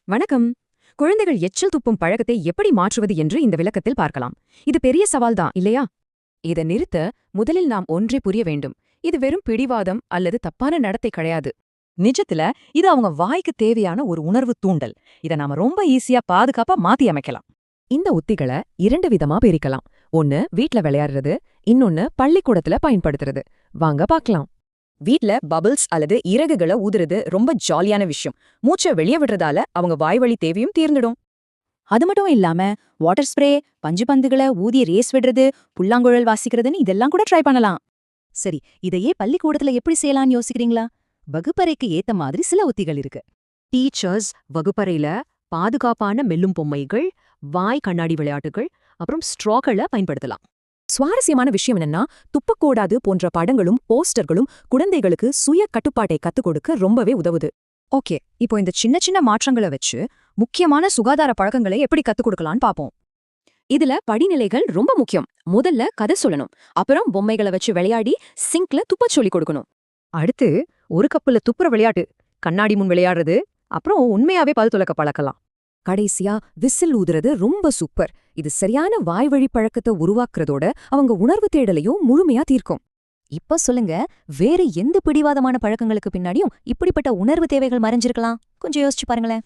வணக்கம். குழந்தைகள் எச்சில் துப்பும் பழக்கத்தை எப்படி மாற்றுவது என்று இந்த விளக்கத்தில் பார்க்கலாம். இது பெரிய சவால்தான் இல்லையா? இதை நிறுத்த முதலில் நாம் ஒன்றை புரிய வேண்டும். இது வெறும் பிடிவாதம் அல்லது தப்பான நடத்தை கிடையாது. நிஜத்துல இது அவங்க வாய்க்கு தேவையான ஒரு உணர்வு தூண்டல். இத நாம ரொம்ப ஈஸியா பாதுகாப்பா மாத்தி அமைக்கலாம். இந்த உத்திகளை 2 விதமா பிரிக்கலாம். ஒன்னு வீட்ல விளையாடுறது, இன்னொன்னு பள்ளிக்கூடத்துல பயன்படுத்துறது. வாங்க பார்க்கலாம். வீட்ல பபிள்ஸ் அல்லது இறகுகளை ஊதுறது ரொம்ப ஜாலியான விஷயம். மூச்சை வெளியே விடுறதால அவங்க வாய்வழி தேவையும் தீர்ந்துடும். அது மட்டும் இல்லாம வாட்டர் ஸ்ப்ரே, பஞ்சு பந்துகளை ஊதி ரேஸ் விடுறது, புல்லாங்குழல் வாசிக்கிறதுன்னு இதெல்லாம் கூட ட்ரை பண்ணலாம். சரி, இதையே பள்ளிக்கூடத்துல எப்படி செய்யலாம்னு யோசிக்கிறீங்களா? வகுப்பறைக்கு ஏத்த மாதிரி சில உத்திகள் இருக்கு. டீச்சர்ஸ் வகுப்பறையில பாதுகாப்பான மெல்லும் பொம்மைகள், வாய் கண்ணாடி விளையாட்டுகள், அப்புறம் ஸ்ட்ராக்களை பயன்படுத்தலாம். சுவாரஸ்யமான விஷயம் என்னன்னா, துப்பக்கூடாது போன்ற படங்களும் போஸ்டர்களும் குழந்தைகளுக்கு சுய கட்டுப்பாட்டை கத்துக் கொடுக்க ரொம்பவே உதவுது. ஓகே, இப்போ இந்த சின்ன சின்ன மாற்றங்களை வச்சு முக்கியமான சுகாதார பழக்கங்களை எப்படி கத்துக் கொடுக்கலான்னு பாப்போம். இதுல படிநிலைகள் ரொம்ப முக்கியம். முதல்ல கதை சொல்லணும், அப்புறம் பொம்மைகளை வச்சு விளையாடி சிங்க்ல துப்பச் சொல்லிக் கொடுக்கணும். அடுத்து ஒரு கப்புல துப்புற விளையாட்டு, கண்ணாடி முன் விளையாடுறது, அப்புறம் உண்மையாவே பல் துலக்க பழக்கலாம். கடைசியா விசில் ஊதுறது ரொம்ப சூப்பர். இது சரியான வாய்வழி பழக்கத்தை உருவாக்குறதோட அவங்க உணர்வு தேடலையும் முழுமையா தீர்க்கும். இப்ப சொல்லுங்க, வேற எந்த பிடிவாதமான பழக்கங்களுக்கு பின்னாடியும் இப்படிப்பட்ட உணர்வு தேவைகள் மறைஞ்சிருக்கலாம்? கொஞ்சம் யோசிச்சு பாருங்களேன்.